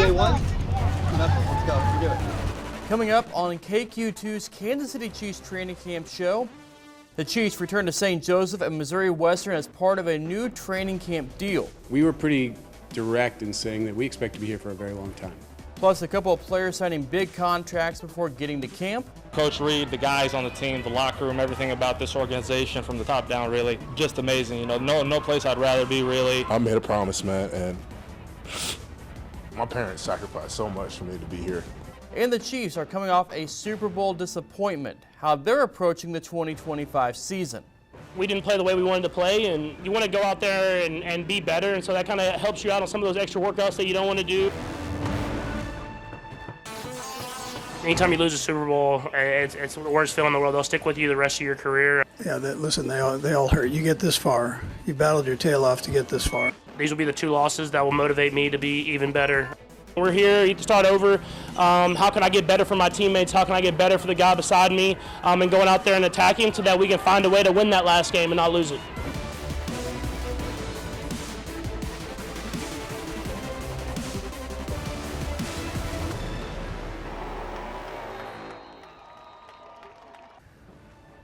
Day one? Let's go. You do it. Coming up on KQ2's Kansas City Chiefs training camp show, the Chiefs return to St. Joseph and Missouri Western as part of a new training camp deal. We were pretty direct in saying that we expect to be here for a very long time. Plus, a couple of players signing big contracts before getting to camp. Coach Reed, the guys on the team, the locker room, everything about this organization from the top down, really just amazing. You know, no place I'd rather be, really. I made a promise, man, and my parents sacrificed so much for me to be here. And the Chiefs are coming off a Super Bowl disappointment, how they're approaching the 2025 season. We didn't play the way we wanted to play, and you want to go out there and be better, and so that kind of helps you out on some of those extra workouts that you don't want to do. Anytime you lose a Super Bowl, it's the worst feeling in the world. They'll stick with you the rest of your career. Yeah, listen, they all hurt. You get this far. You battled your tail off to get this far. These will be the 2 losses that will motivate me to be even better. We're here to start over. How can I get better for my teammates? How can I get better for the guy beside me? And going out there and attacking so that we can find a way to win that last game and not lose it.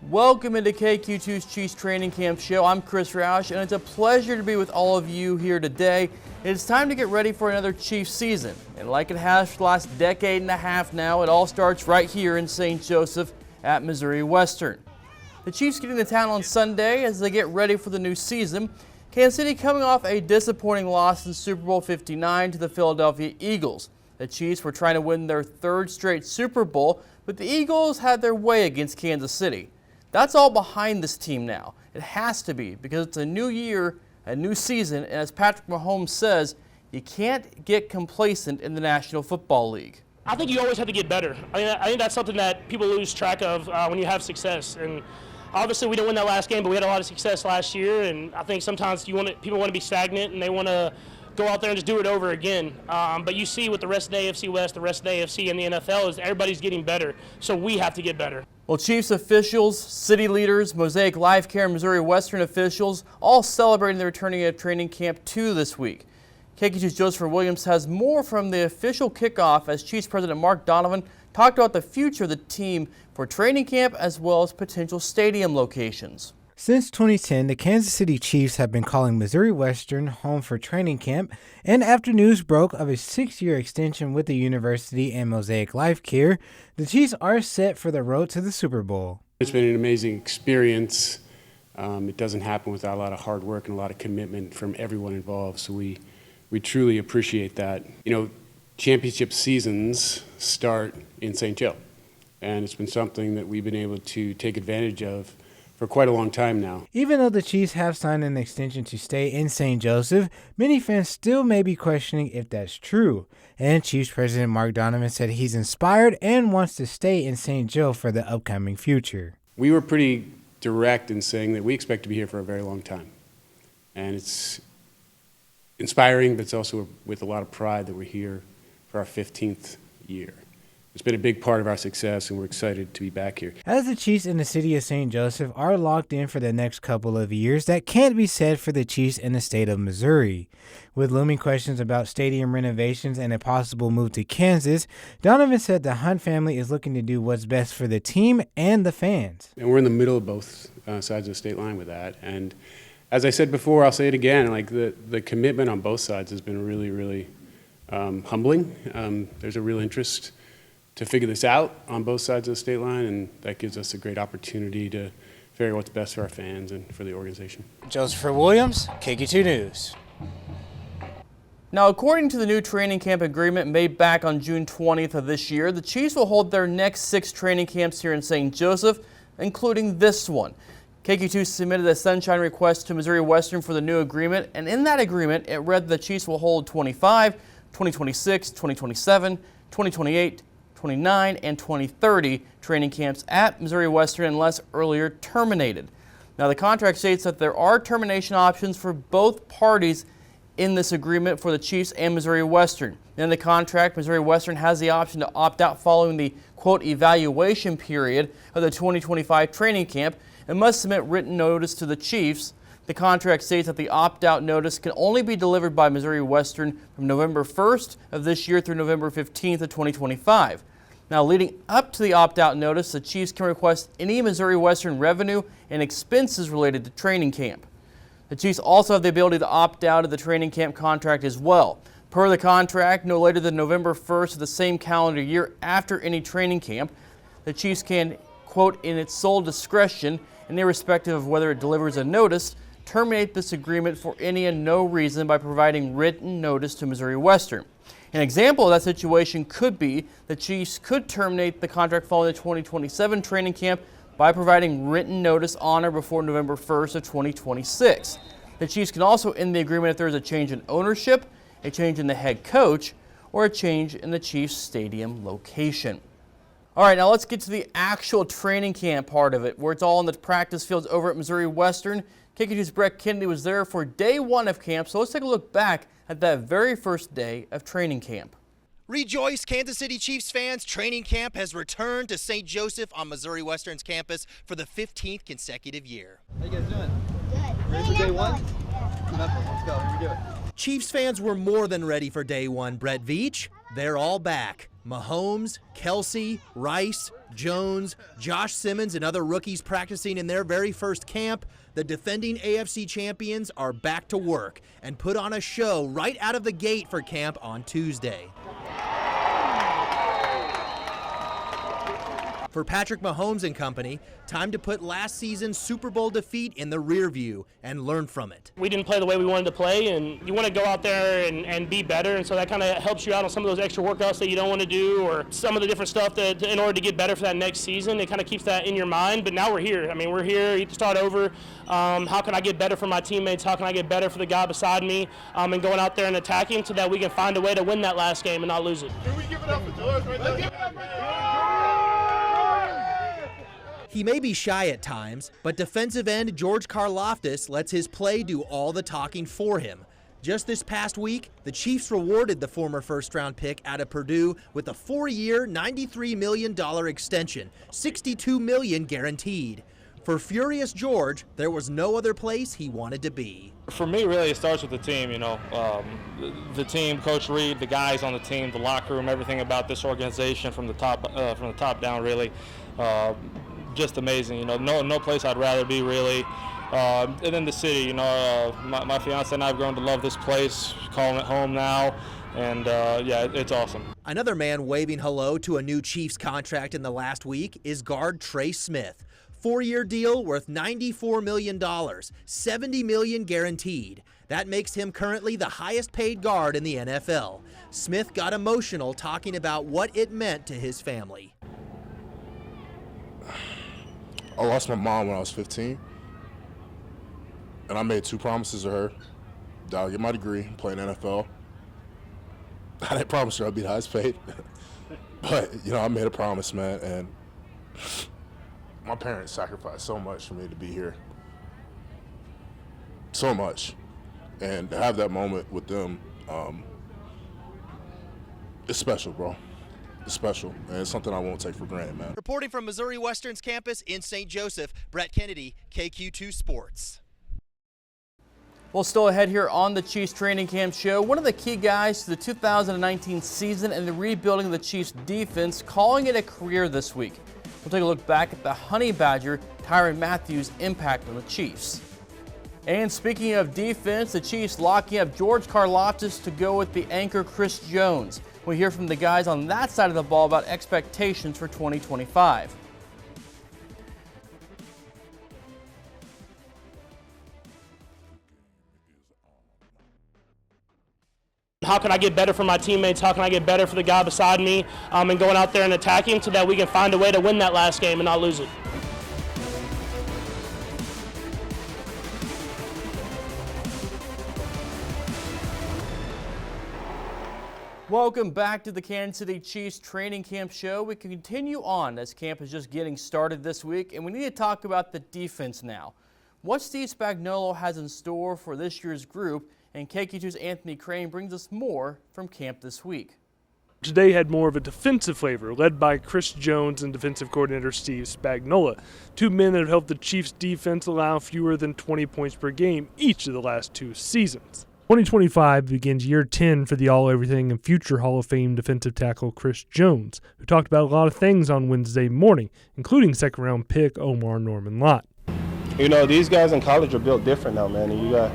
Welcome into KQ2's Chiefs Training Camp Show. I'm Chris Roush, and it's a pleasure to be with all of you here today. It's time to get ready for another Chiefs season. And like it has for the last decade and a half now, it all starts right here in St. Joseph at Missouri Western. The Chiefs getting to town on Sunday as they get ready for the new season. Kansas City coming off a disappointing loss in Super Bowl 59 to the Philadelphia Eagles. The Chiefs were trying to win their 3rd straight Super Bowl, but the Eagles had their way against Kansas City. That's all behind this team now. It has to be, because it's a new year, a new season, and as Patrick Mahomes says, you can't get complacent in the National Football League. I think you always have to get better. I think that's something that people lose track of when you have success. And obviously, we didn't win that last game, but we had a lot of success last year. And I think sometimes people want to be stagnant and they want to go out there and just do it over again. But you see with the rest of the AFC West, the rest of the AFC, and the NFL is everybody's getting better. So we have to get better. Well, Chiefs officials, city leaders, Mosaic Life Care, and Missouri Western officials all celebrating the returning of Training Camp 2 this week. KQ2's Joseph Williams has more from the official kickoff as Chiefs President Mark Donovan talked about the future of the team for training camp as well as potential stadium locations. Since 2010, the Kansas City Chiefs have been calling Missouri Western home for training camp, and after news broke of a 6-year extension with the university and Mosaic Life Care, the Chiefs are set for the road to the Super Bowl. It's been an amazing experience. It doesn't happen without a lot of hard work and a lot of commitment from everyone involved, so we truly appreciate that. You know, championship seasons start in St. Joe, and it's been something that we've been able to take advantage of for quite a long time now. Even though the Chiefs have signed an extension to stay in St. Joseph, many fans still may be questioning if that's true. And Chiefs President Mark Donovan said he's inspired and wants to stay in St. Joe for the upcoming future. We were pretty direct in saying that we expect to be here for a very long time. And it's inspiring, but it's also with a lot of pride that we're here for our 15th year. It's been a big part of our success, and we're excited to be back here. As the Chiefs in the city of St. Joseph are locked in for the next couple of years, that can't be said for the Chiefs in the state of Missouri. With looming questions about stadium renovations and a possible move to Kansas, Donovan said the Hunt family is looking to do what's best for the team and the fans. And we're in the middle of both sides of the state line with that. And as I said before, I'll say it again, like the commitment on both sides has been really, really humbling. There's a real interest to figure this out on both sides of the state line, and that gives us a great opportunity to figure out what's best for our fans and for the organization. Joseph Williams, KQ2 News. Now, according to the new training camp agreement made back on June 20th of this year, the Chiefs will hold their next 6 training camps here in St. Joseph, including this one. KQ2 submitted a sunshine request to Missouri Western for the new agreement, and in that agreement, it read the Chiefs will hold 25, 2026, 2027, 2028, 29 and 2030 training camps at Missouri Western unless earlier terminated. Now, the contract states that there are termination options for both parties in this agreement for the Chiefs and Missouri Western. In the contract, Missouri Western has the option to opt out following the, quote, evaluation period of the 2025 training camp and must submit written notice to the Chiefs. The contract states that the opt-out notice can only be delivered by Missouri Western from November 1st of this year through November 15th of 2025. Now, leading up to the opt-out notice, the Chiefs can request any Missouri Western revenue and expenses related to training camp. The Chiefs also have the ability to opt out of the training camp contract as well. Per the contract, no later than November 1st of the same calendar year after any training camp, the Chiefs can, quote, in its sole discretion, and irrespective of whether it delivers a notice, terminate this agreement for any and no reason by providing written notice to Missouri Western. An example of that situation could be the Chiefs could terminate the contract following the 2027 training camp by providing written notice on or before November 1st of 2026. The Chiefs can also end the agreement if there is a change in ownership, a change in the head coach, or a change in the Chiefs stadium location. All right, now let's get to the actual training camp part of it, where it's all in the practice fields over at Missouri Western. KQ2's Brett Kennedy was there for day one of camp, so let's take a look back at that very first day of training camp. Rejoice, Kansas City Chiefs fans. Training camp has returned to St. Joseph on Missouri Western's campus for the 15th consecutive year. How you guys doing? Good. Ready for day one? Let's go. Here we do it. Chiefs fans were more than ready for day one, Brett Veach. They're all back. Mahomes, Kelsey, Rice, Jones, Josh Simmons, and other rookies practicing in their very first camp. The defending AFC champions are back to work and put on a show right out of the gate for camp on Tuesday. For Patrick Mahomes and company, time to put last season's Super Bowl defeat in the rear view and learn from it. We didn't play the way we wanted to play, and you want to go out there and be better, and so that kind of helps you out on some of those extra workouts that you don't want to do, or some of the different stuff that in order to get better for that next season. It kind of keeps that in your mind, but now we're here. I mean, we're here, you have to start over. How can I get better for my teammates? How can I get better for the guy beside me? And going out there and attacking so that we can find a way to win that last game and not lose it. Can we give it up for George right there? Give it up for George! He may be shy at times, but defensive end George Karlaftis lets his play do all the talking for him. Just this past week, the Chiefs rewarded the former first-round pick out of Purdue with a 4-year, $93 million extension, $62 million guaranteed. For Furious George, there was no other place he wanted to be. For me, really, it starts with the team. You know, the team, Coach Reed, the guys on the team, the locker room, everything about this organization from the top down, really. Just amazing, you know, no place I'd rather be, really. And then the city, you know, my fiance and I have grown to love this place, calling it home now, and yeah, it's awesome. Another man waving hello to a new Chiefs contract in the last week is guard Trey Smith. 4-year deal worth $94 million, $70 million guaranteed. That makes him currently the highest paid guard in the NFL. Smith got emotional talking about what it meant to his family. I lost my mom when I was 15, and I made 2 promises to her that I'll get my degree, play in NFL. I didn't promise her I'd be the highest paid, but, you know, I made a promise, man, and my parents sacrificed so much for me to be here. So much. And to have that moment with them, it's special, bro. It's special, and it's something I won't take for granted, man. Reporting from Missouri Western's campus in St. Joseph, Brett Kennedy, KQ2 Sports. Well, still ahead here on the Chiefs Training Camp Show, one of the key guys to the 2019 season and the rebuilding of the Chiefs defense, calling it a career this week. We'll take a look back at the Honey Badger, Tyrann Mathieu' impact on the Chiefs. And speaking of defense, the Chiefs locking up George Karlaftis to go with the anchor Chris Jones. We'll hear from the guys on that side of the ball about expectations for 2025. How can I get better for my teammates? How can I get better for the guy beside me? And going out there and attacking so that we can find a way to win that last game and not lose it. Welcome back to the Kansas City Chiefs Training Camp Show. We can continue on as camp is just getting started this week, and we need to talk about the defense now. What Steve Spagnuolo has in store for this year's group, and KQ2's Anthony Crane brings us more from camp this week. Today had more of a defensive flavor, led by Chris Jones and defensive coordinator Steve Spagnuolo, two men that have helped the Chiefs' defense allow fewer than 20 points per game each of the last 2 seasons. 2025 begins year 10 for the all-everything and future Hall of Fame defensive tackle Chris Jones, who talked about a lot of things on Wednesday morning, including second-round pick Omar Norman Lott. You know, these guys in college are built different now, man. And you got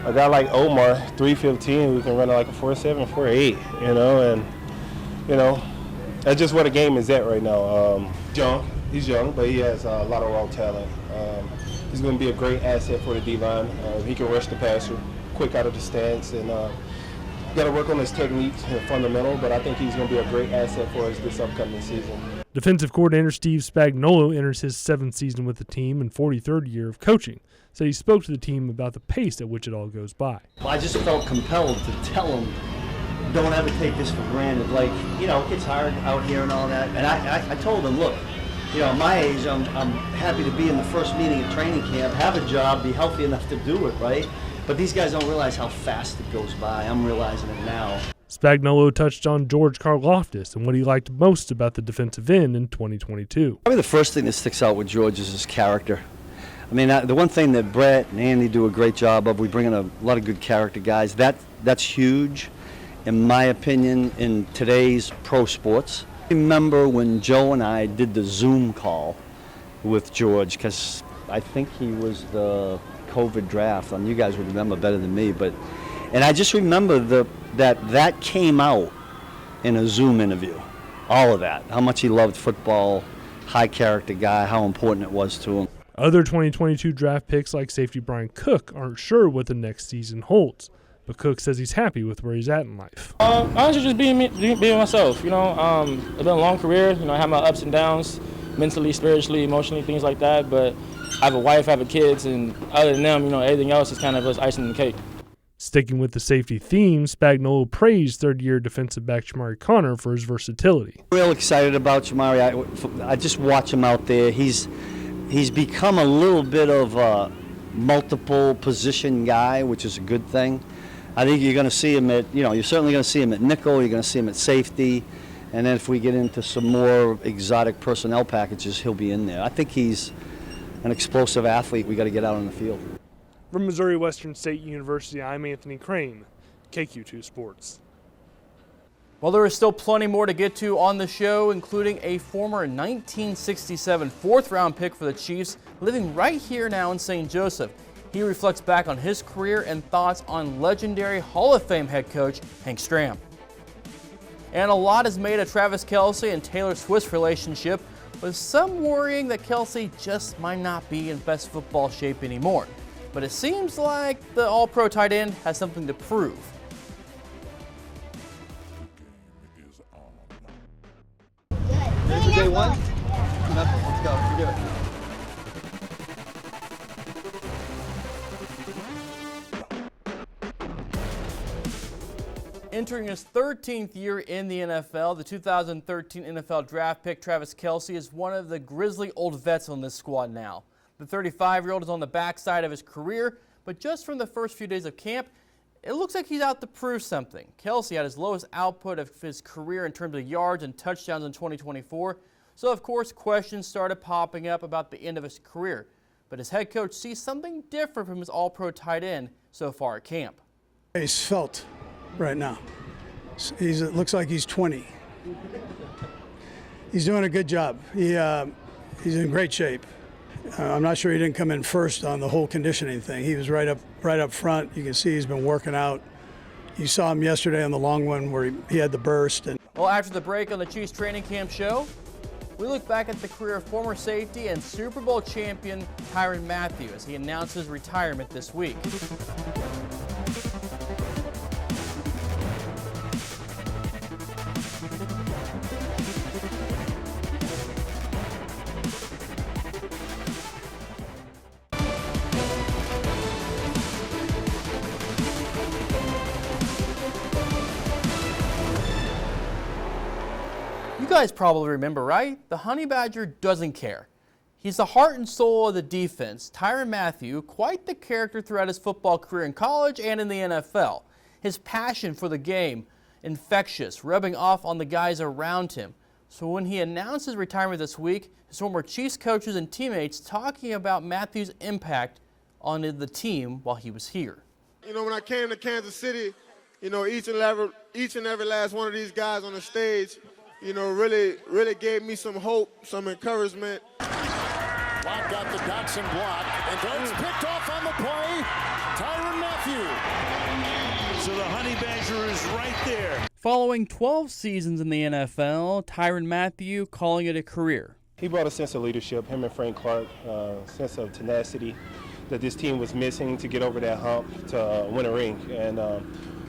a guy like Omar, 315, who can run like a 4.7, 4.8, you know, and you know, that's just where the game is at right now. He's young, but he has a lot of raw talent. He's going to be a great asset for the D-line. He can rush the passer, quick out of the stance, and got to work on his technique and fundamental, but I think he's going to be a great asset for us this upcoming season. Defensive coordinator Steve Spagnuolo enters his 7th season with the team and 43rd year of coaching. So he spoke to the team about the pace at which it all goes by. I just felt compelled to tell them, don't ever take this for granted. Like, you know, it gets hard out here and all that. And I told them, look, you know, at my age, I'm happy to be in the first meeting at training camp, have a job, be healthy enough to do it, right? But these guys don't realize how fast it goes by. I'm realizing it now. Spagnuolo touched on George Karlaftis and what he liked most about the defensive end in 2022. Probably the first thing that sticks out with George is his character. I mean, the one thing that Brett and Andy do a great job of, we bring in a lot of good character guys. That's huge, in my opinion, in today's pro sports. I remember when Joe and I did the Zoom call with George, because I think he was the COVID draft. You guys would remember better than me, and I just remember that came out in a Zoom interview. All of that, how much he loved football, high character guy, how important it was to him. Other 2022 draft picks like safety Brian Cook aren't sure what the next season holds, but Cook says he's happy with where he's at in life. Honestly, just being myself. You know, it's been a long career. You know, I have my ups and downs, mentally, spiritually, emotionally, things like that. But I have a wife, I have kids, and other than them, you know, everything else is kind of just icing on the cake. Sticking with the safety theme, Spagnuolo praised third-year defensive back Shamari Connor for his versatility. Real excited about Shamari. I just watch him out there. He's become a little bit of a multiple position guy, which is a good thing. I think you're going to see him at, you're certainly going to see him at nickel, you're going to see him at safety, and then if we get into some more exotic personnel packages, he'll be in there. I think he's an explosive athlete we got to get out on the field. From Missouri Western State University, I'm Anthony Crane, KQ2 Sports. Well, there is still plenty more to get to on the show, including a former 1967 fourth-round pick for the Chiefs living right here now in St. Joseph. He reflects back on his career and thoughts on legendary Hall of Fame head coach Hank Stram. And a lot is made of Travis Kelce and Taylor Swift's relationship, with some worrying that Kelce just might not be in best football shape anymore. But it seems like the All-Pro tight end has something to prove. Ready for day one? Let's go. You do it. Entering his 13th year in the NFL, the 2013 NFL draft pick Travis Kelce is one of the grizzly old vets on this squad now. The 35-year-old is on the backside of his career, but just from the first few days of camp, it looks like he's out to prove something. Kelce had his lowest output of his career in terms of yards and touchdowns in 2024, so of course questions started popping up about the end of his career. But his head coach sees something different from his All-Pro tight end so far at camp. He's felt right now. It looks like he's 20. He's doing a good job. He's in great shape. I'm not sure he didn't come in first on the whole conditioning thing. He was right up front. You can see he's been working out. You saw him yesterday on the long one where he had the burst. Well, after the break on the Chiefs Training Camp show, we look back at the career of former safety and Super Bowl champion Tyrann Mathieu as he announces retirement this week. You guys probably remember, right? The Honey Badger doesn't care. He's the heart and soul of the defense. Tyrann Mathieu, quite the character throughout his football career in college and in the NFL. His passion for the game infectious, rubbing off on the guys around him. So when he announced his retirement this week, his former Chiefs coaches and teammates talking about Matthew's impact on the team while he was here. You know, when I came to Kansas City, you know, each and every last one of these guys on the stage, you know, really gave me some hope, some encouragement. Watt got the Dotson block, and it's picked off on the play. Tyrann Mathieu. So the Honey Badger is right there. Following 12 seasons in the NFL, Tyrann Mathieu calling it a career. He brought a sense of leadership, him and Frank Clark, sense of tenacity that this team was missing to get over that hump to win a ring. And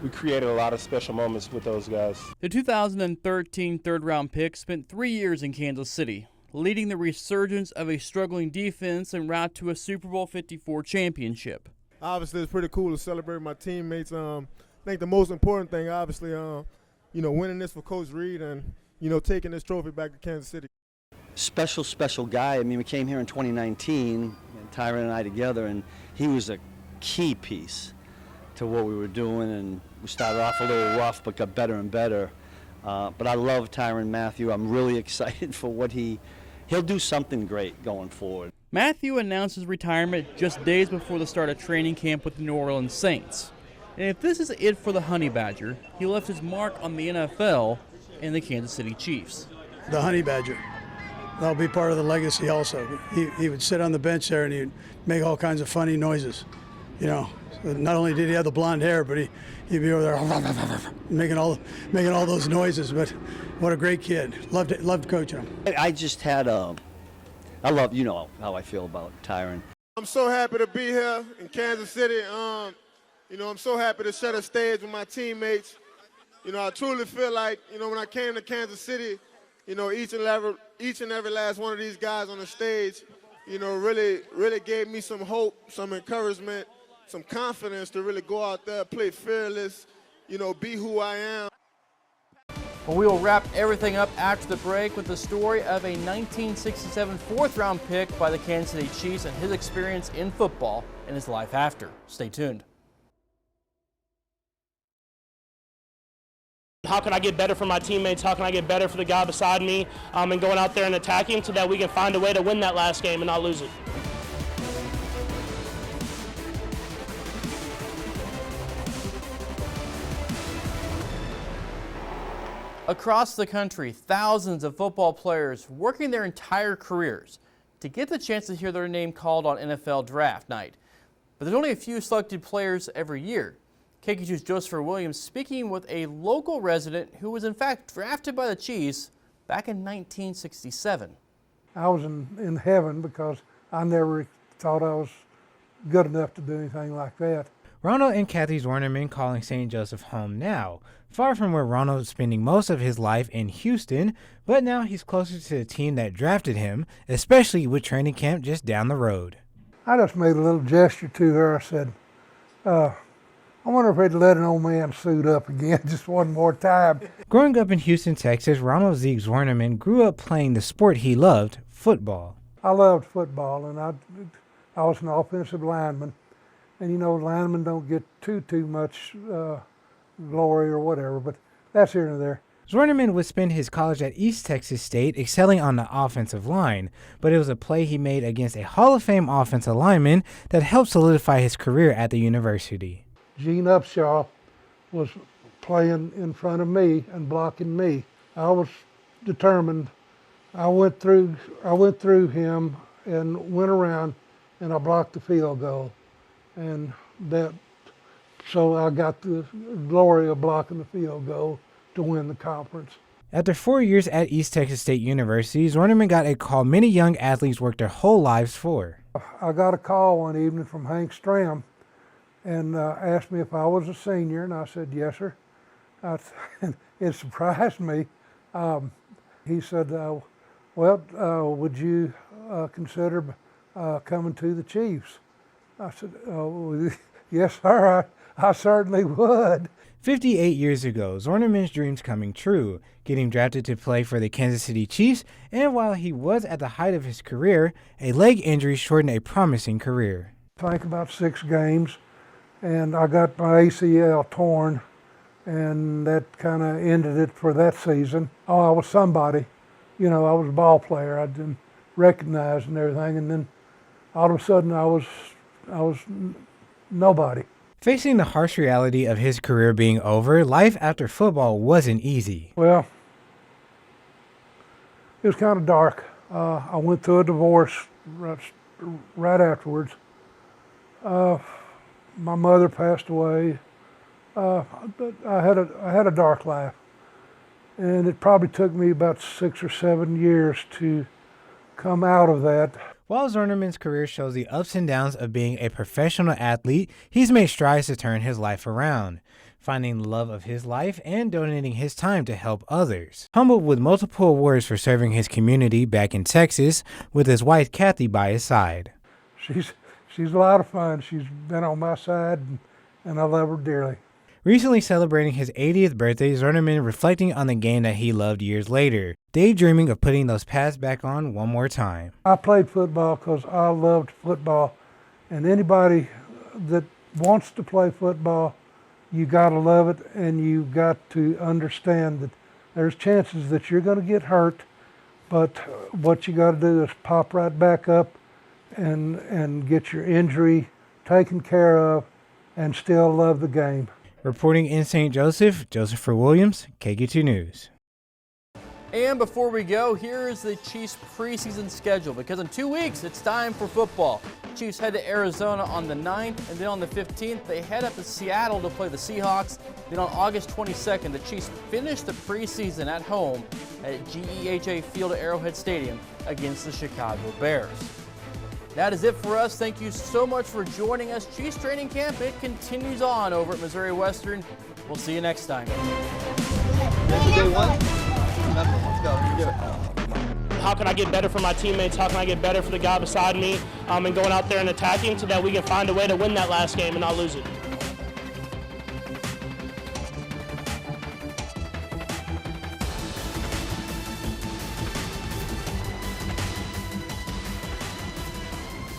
we created a lot of special moments with those guys. The 2013 third-round pick spent 3 years in Kansas City, leading the resurgence of a struggling defense en route to a Super Bowl 54 championship. Obviously, it's pretty cool to celebrate my teammates. I think the most important thing, obviously, you know, winning this for Coach Reid and, you know, taking this trophy back to Kansas City. Special guy. I mean, we came here in 2019, Tyrann and I together, and he was a key piece to what we were doing, and we started off a little rough but got better and better. But I love Tyrann Mathieu. I'm really excited for what he'll do something great going forward. Mathieu announced his retirement just days before the start of training camp with the New Orleans Saints. And if this is it for the Honey Badger, he left his mark on the NFL and the Kansas City Chiefs. The Honey Badger. That'll be part of the legacy also. He would sit on the bench there and he'd make all kinds of funny noises. You know, not only did he have the blonde hair, but he'd be over there making all those noises. But what a great kid. Loved coaching him. I just had I love, you know how I feel about Tyrann. I'm so happy to be here in Kansas City. You know, I'm so happy to share a stage with my teammates. You know, I truly feel like, you know, when I came to Kansas City, you know, each and every last one of these guys on the stage, you know, really gave me some hope, some encouragement, some confidence to really go out there, play fearless, you know, be who I am. Well, we will wrap everything up after the break with the story of a 1967 fourth-round pick by the Kansas City Chiefs and his experience in football and his life after. Stay tuned. How can I get better for my teammates? How can I get better for the guy beside me? And going out there and attacking so that we can find a way to win that last game and not lose it. Across the country, thousands of football players working their entire careers to get the chance to hear their name called on NFL draft night. But there's only a few selected players every year. KQ2's Joseph Williams speaking with a local resident who was in fact drafted by the Chiefs back in 1967. I was in heaven because I never thought I was good enough to do anything like that. Ronald and Kathy Zwerneman calling St. Joseph home now, far from where Ronald is spending most of his life in Houston, but now he's closer to the team that drafted him, especially with training camp just down the road. I just made a little gesture to her. I said, I wonder if they'd let an old man suit up again just one more time. Growing up in Houston, Texas, Ronald Zeke Zwerneman grew up playing the sport he loved, football. I loved football, and I was an offensive lineman. And, you know, linemen don't get too much glory or whatever, but that's here and there. Zwerneman would spend his college at East Texas State excelling on the offensive line, but it was a play he made against a Hall of Fame offensive lineman that helped solidify his career at the university. Gene Upshaw was playing in front of me and blocking me. I was determined. I went through him and went around, and I blocked the field goal. And so I got the glory of blocking the field goal to win the conference. After 4 years at East Texas State University, Zwerneman got a call many young athletes work their whole lives for. I got a call one evening from Hank Stram and asked me if I was a senior, and I said, yes, sir. It surprised me. He said, well, would you consider coming to the Chiefs? I said, yes, sir, I certainly would. 58 years ago, Zwerneman's dreams coming true, getting drafted to play for the Kansas City Chiefs, and while he was at the height of his career, a leg injury shortened a promising career. I think about 6 games, and I got my ACL torn and that kind of ended it for that season. Oh, I was somebody. You know, I was a ball player. I'd been recognized and everything, and then all of a sudden I was nobody. Facing the harsh reality of his career being over, life after football wasn't easy. Well, it was kind of dark. I went through a divorce right afterwards. My mother passed away. I had a dark life, and it probably took me about 6 or 7 years to come out of that. While Zernerman's career shows the ups and downs of being a professional athlete, he's made strides to turn his life around, finding the love of his life and donating his time to help others. Humbled with multiple awards for serving his community back in Texas, with his wife Kathy by his side. She's a lot of fun. She's been on my side, and I love her dearly. Recently celebrating his 80th birthday, Zernerman reflecting on the game that he loved years later, daydreaming of putting those pads back on one more time. I played football because I loved football, and anybody that wants to play football, you got to love it, and you got to understand that there's chances that you're going to get hurt, but what you got to do is pop right back up and get your injury taken care of and still love the game. Reporting in St. Joseph, Josepher Williams, KQ2 News. And before we go, here is the Chiefs preseason schedule, because in 2 weeks, it's time for football. Chiefs head to Arizona on the 9th, and then on the 15th, they head up to Seattle to play the Seahawks. Then on August 22nd, the Chiefs finish the preseason at home at GEHA Field at Arrowhead Stadium against the Chicago Bears. That is it for us. Thank you so much for joining us. Chiefs training camp, it continues on over at Missouri Western. We'll see you next time. Day one. Let's go. Give it. How can I get better for my teammates? How can I get better for the guy beside me? And going out there and attacking so that we can find a way to win that last game and not lose it.